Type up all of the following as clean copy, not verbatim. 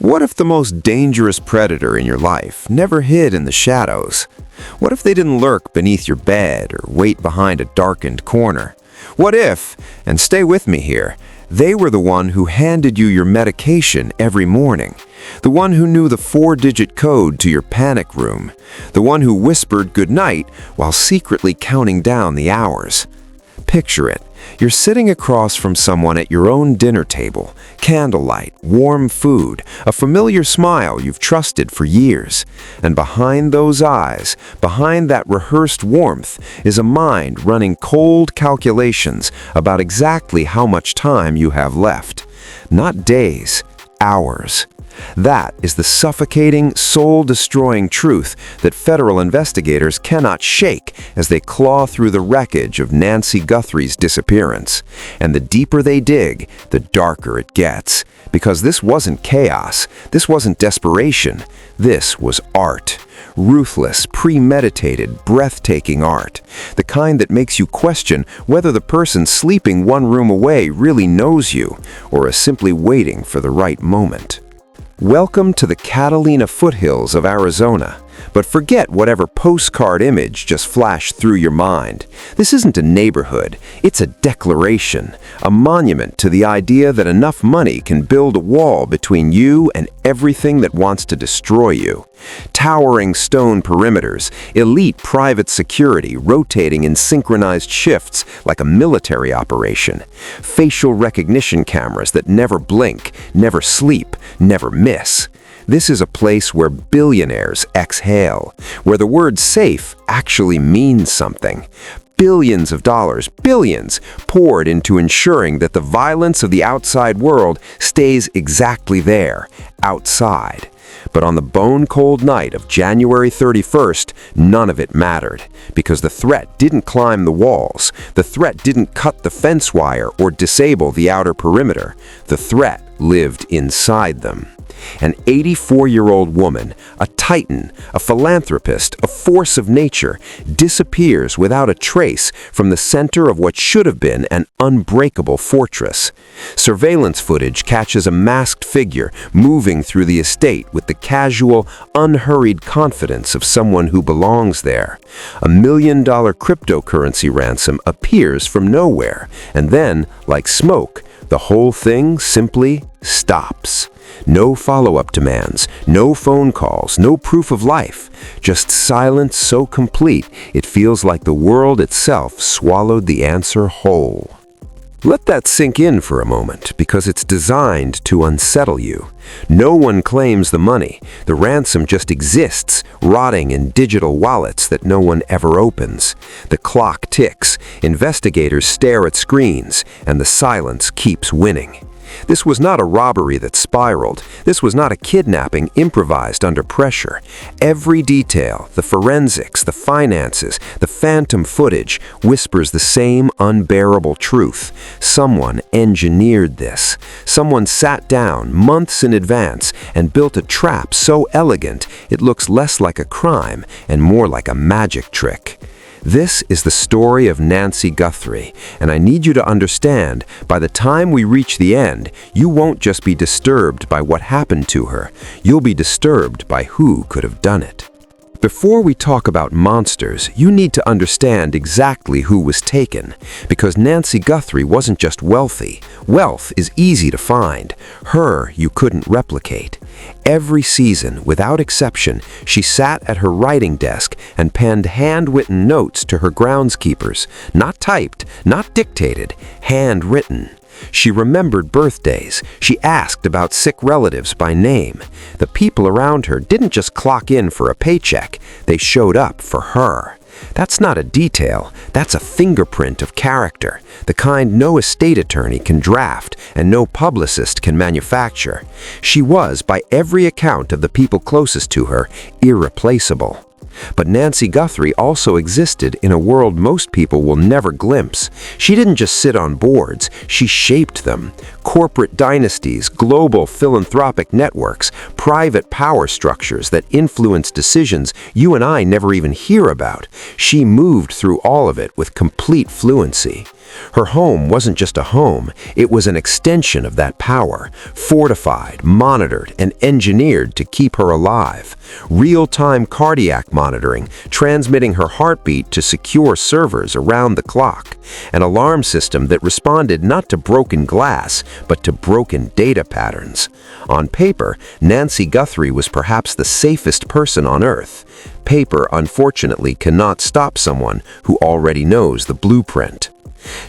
What if the most dangerous predator in your life never hid in the shadows? What if they didn't lurk beneath your bed or wait behind a darkened corner? What if, and stay with me here, they were the one who handed you your medication every morning, the one who knew the 4-digit code to your panic room, the one who whispered goodnight while secretly counting down the hours? Picture it. You're sitting across from someone at your own dinner table, candlelight, warm food, a familiar smile you've trusted for years. And behind those eyes, behind that rehearsed warmth, is a mind running cold calculations about exactly how much time you have left. Not days, hours. That is the suffocating, soul-destroying truth that federal investigators cannot shake as they claw through the wreckage of Nancy Guthrie's disappearance. And the deeper they dig, the darker it gets. Because this wasn't chaos, this wasn't desperation, this was art. Ruthless, premeditated, breathtaking art. The kind that makes you question whether the person sleeping one room away really knows you, or is simply waiting for the right moment. Welcome to the Catalina foothills of Arizona. But forget whatever postcard image just flashed through your mind. This isn't a neighborhood, it's a declaration, a monument to the idea that enough money can build a wall between you and everything that wants to destroy you. Towering stone perimeters, elite private security rotating in synchronized shifts like a military operation, facial recognition cameras that never blink, never sleep, never miss. This is a place where billionaires exhale, where the word safe actually means something. Billions of dollars, billions, poured into ensuring that the violence of the outside world stays exactly there, outside. But on the bone-cold night of January 31st, none of it mattered, because the threat didn't climb the walls, the threat didn't cut the fence wire or disable the outer perimeter. The threat lived inside them. An 84-year-old woman, a titan, a philanthropist, a force of nature, disappears without a trace from the center of what should have been an unbreakable fortress. Surveillance footage catches a masked figure moving through the estate with the casual, unhurried confidence of someone who belongs there. A $1 million cryptocurrency ransom appears from nowhere, and then, like smoke, the whole thing simply stops. No follow-up demands, no phone calls, no proof of life. Just silence so complete it feels like the world itself swallowed the answer whole. Let that sink in for a moment, because it's designed to unsettle you. No one claims the money. The ransom just exists, rotting in digital wallets that no one ever opens. The clock ticks, investigators stare at screens, and the silence keeps winning. This was not a robbery that spiraled. This was not a kidnapping improvised under pressure. Every detail, the forensics, the finances, the phantom footage, whispers the same unbearable truth. Someone engineered this. Someone sat down months in advance and built a trap so elegant it looks less like a crime and more like a magic trick. This is the story of Nancy Guthrie, and I need you to understand, by the time we reach the end, you won't just be disturbed by what happened to her, you'll be disturbed by who could have done it. Before we talk about monsters, you need to understand exactly who was taken, because Nancy Guthrie wasn't just wealthy. Wealth is easy to find. Her you couldn't replicate. Every season, without exception, she sat at her writing desk and penned handwritten notes to her groundskeepers, not typed, not dictated, handwritten. She remembered birthdays. She asked about sick relatives by name. The people around her didn't just clock in for a paycheck. They showed up for her. That's not a detail. That's a fingerprint of character, the kind no estate attorney can draft and no publicist can manufacture. She was, by every account of the people closest to her, irreplaceable. But Nancy Guthrie also existed in a world most people will never glimpse. She didn't just sit on boards, she shaped them. Corporate dynasties, global philanthropic networks, private power structures that influence decisions you and I never even hear about. She moved through all of it with complete fluency. Her home wasn't just a home, it was an extension of that power, fortified, monitored, and engineered to keep her alive. Real-time cardiac monitoring, transmitting her heartbeat to secure servers around the clock. An alarm system that responded not to broken glass, but to broken data patterns. On paper, Nancy Guthrie was perhaps the safest person on Earth. Paper, unfortunately, cannot stop someone who already knows the blueprint.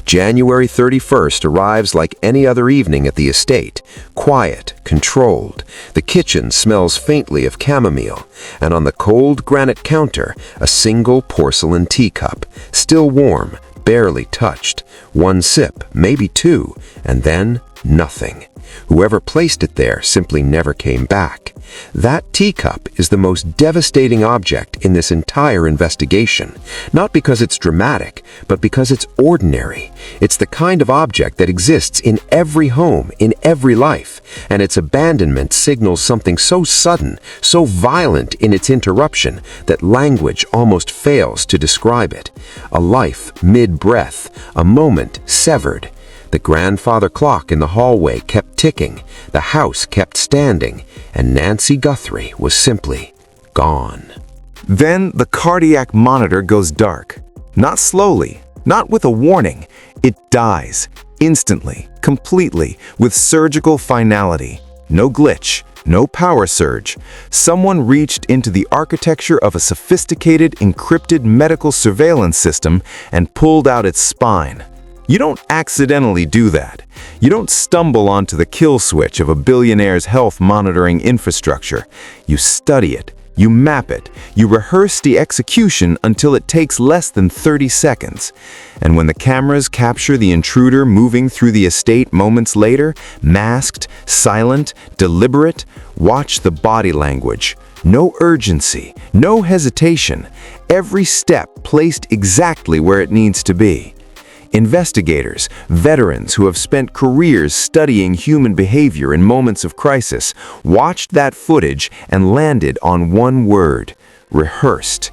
January 31st arrives like any other evening at the estate, quiet, controlled. The kitchen smells faintly of chamomile, and on the cold granite counter, a single porcelain teacup, still warm, barely touched. One sip, maybe two, and then nothing. Whoever placed it there simply never came back. That teacup is the most devastating object in this entire investigation, not because it's dramatic, but because it's ordinary. It's the kind of object that exists in every home, in every life, and its abandonment signals something so sudden, so violent in its interruption, that language almost fails to describe it. A life mid-breath, a moment severed. The grandfather clock in the hallway kept ticking, the house kept standing, and Nancy Guthrie was simply gone. Then the cardiac monitor goes dark. Not slowly, not with a warning. It dies, instantly, completely, with surgical finality. No glitch, no power surge. Someone reached into the architecture of a sophisticated, encrypted medical surveillance system and pulled out its spine. You don't accidentally do that. You don't stumble onto the kill switch of a billionaire's health monitoring infrastructure. You study it, you map it, you rehearse the execution until it takes less than 30 seconds. And when the cameras capture the intruder moving through the estate moments later, masked, silent, deliberate, watch the body language. No urgency, no hesitation. Every step placed exactly where it needs to be. Investigators, veterans who have spent careers studying human behavior in moments of crisis, watched that footage and landed on one word: rehearsed.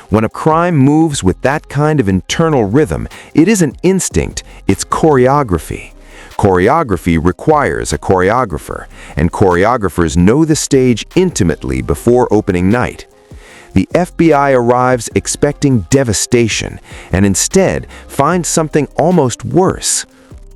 When a crime moves with that kind of internal rhythm, it isn't instinct, it's choreography. Choreography requires a choreographer, and choreographers know the stage intimately before opening night. The FBI arrives expecting devastation and instead finds something almost worse.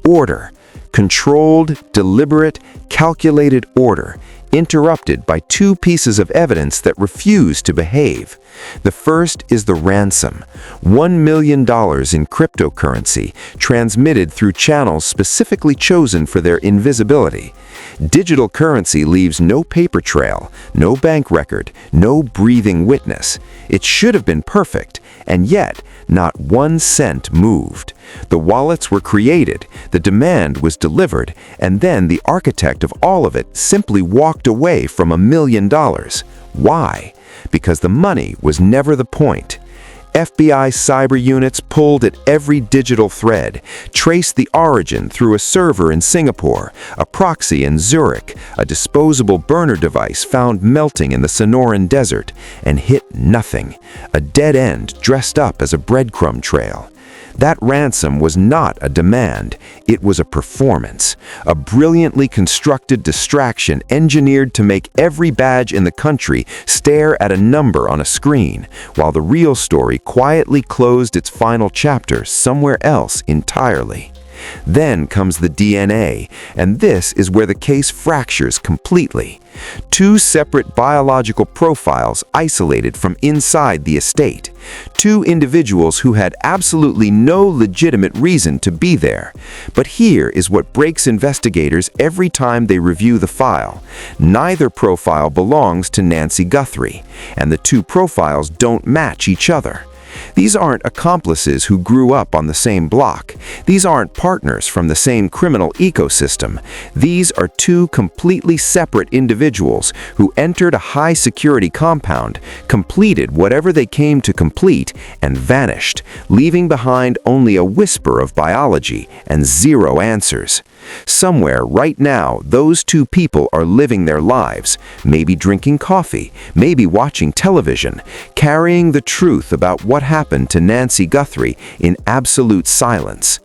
Order. Controlled, deliberate, calculated order, interrupted by two pieces of evidence that refuse to behave. The first is the ransom, $1 million in cryptocurrency transmitted through channels specifically chosen for their invisibility. Digital currency leaves no paper trail, no bank record, no breathing witness. It should have been perfect, and yet not 1 cent moved. The wallets were created, the demand was delivered, and then the architect of all of it simply walked away from $1 million. Why? Because the money was never the point. FBI cyber units pulled at every digital thread, traced the origin through a server in Singapore, a proxy in Zurich, a disposable burner device found melting in the Sonoran Desert, and hit nothing, a dead end dressed up as a breadcrumb trail. That ransom was not a demand, it was a performance, a brilliantly constructed distraction engineered to make every badge in the country stare at a number on a screen, while the real story quietly closed its final chapter somewhere else entirely. Then comes the DNA, and this is where the case fractures completely. Two separate biological profiles isolated from inside the estate. Two individuals who had absolutely no legitimate reason to be there. But here is what breaks investigators every time they review the file. Neither profile belongs to Nancy Guthrie, and the two profiles don't match each other. These aren't accomplices who grew up on the same block. These aren't partners from the same criminal ecosystem. These are two completely separate individuals who entered a high-security compound, completed whatever they came to complete, and vanished, leaving behind only a whisper of biology and zero answers. Somewhere right now, those two people are living their lives, maybe drinking coffee, maybe watching television, carrying the truth about what happened to Nancy Guthrie in absolute silence.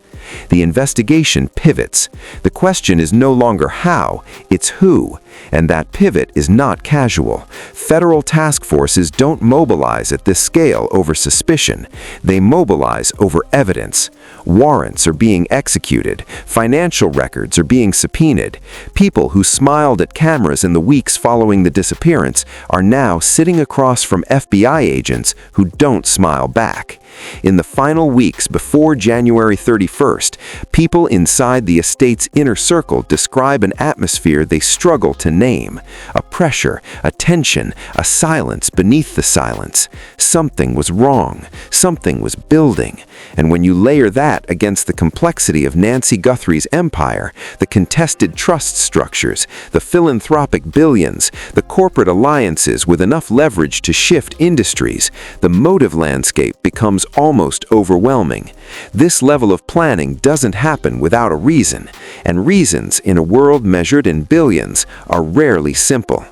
The investigation pivots. The question is no longer how, it's who. And that pivot is not casual. Federal task forces don't mobilize at this scale over suspicion. They mobilize over evidence. Warrants are being executed. Financial records are being subpoenaed. People who smiled at cameras in the weeks following the disappearance are now sitting across from FBI agents who don't smile back. In the final weeks before January 31st, people inside the estate's inner circle describe an atmosphere they struggle to name. A pressure, a tension, a silence beneath the silence. Something was wrong. Something was building. And when you layer that against the complexity of Nancy Guthrie's empire, the contested trust structures, the philanthropic billions, the corporate alliances with enough leverage to shift industries, the motive landscape becomes almost overwhelming. This level of planning doesn't happen without a reason, and reasons in a world measured in billions are rarely simple.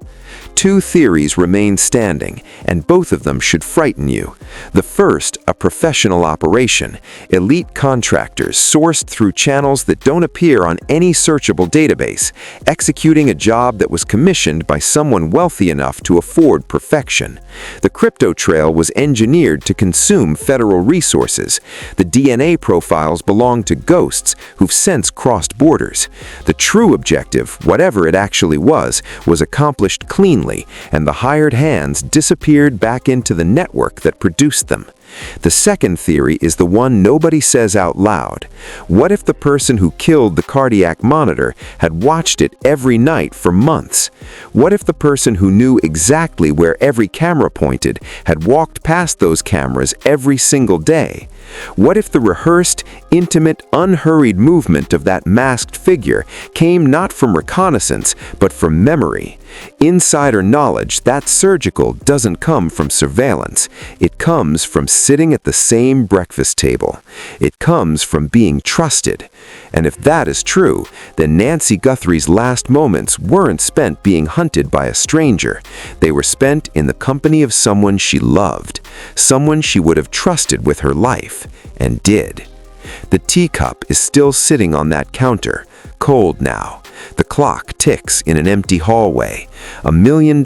Two theories remain standing, and both of them should frighten you. The first, a professional operation, elite contractors sourced through channels that don't appear on any searchable database, executing a job that was commissioned by someone wealthy enough to afford perfection. The crypto trail was engineered to consume federal resources. The DNA profiles belong to ghosts who've since crossed borders. The true objective, whatever it actually was accomplished cleanly, and the hired hands disappeared back into the network that produced them. The second theory is the one nobody says out loud. What if the person who killed the cardiac monitor had watched it every night for months? What if the person who knew exactly where every camera pointed had walked past those cameras every single day? What if the rehearsed, intimate, unhurried movement of that masked figure came not from reconnaissance, but from memory? Insider knowledge that's surgical doesn't come from surveillance. It comes from sitting at the same breakfast table. It comes from being trusted. And if that is true, then Nancy Guthrie's last moments weren't spent being hunted by a stranger. They were spent in the company of someone she loved, someone she would have trusted with her life, and did. The teacup is still sitting on that counter, cold now. The clock ticks in an empty hallway. $1 million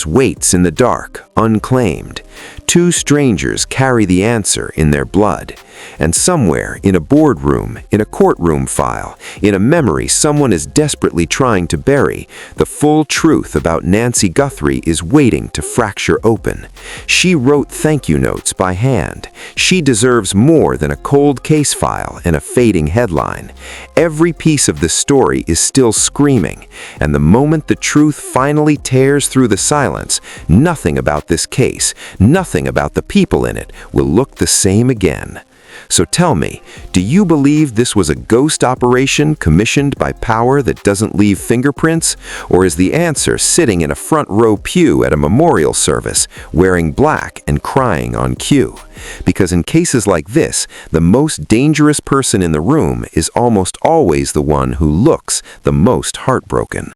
waits in the dark, unclaimed. Two strangers carry the answer in their blood. And somewhere, in a boardroom, in a courtroom file, in a memory someone is desperately trying to bury, the full truth about Nancy Guthrie is waiting to fracture open. She wrote thank you notes by hand. She deserves more than a cold case file and a fading headline. Every piece of the story is still screaming, and the moment the truth finally tears through the silence, nothing about this case, nothing about the people in it will look the same again. So tell me, do you believe this was a ghost operation commissioned by power that doesn't leave fingerprints? Or is the answer sitting in a front row pew at a memorial service, wearing black and crying on cue? Because in cases like this, the most dangerous person in the room is almost always the one who looks the most heartbroken.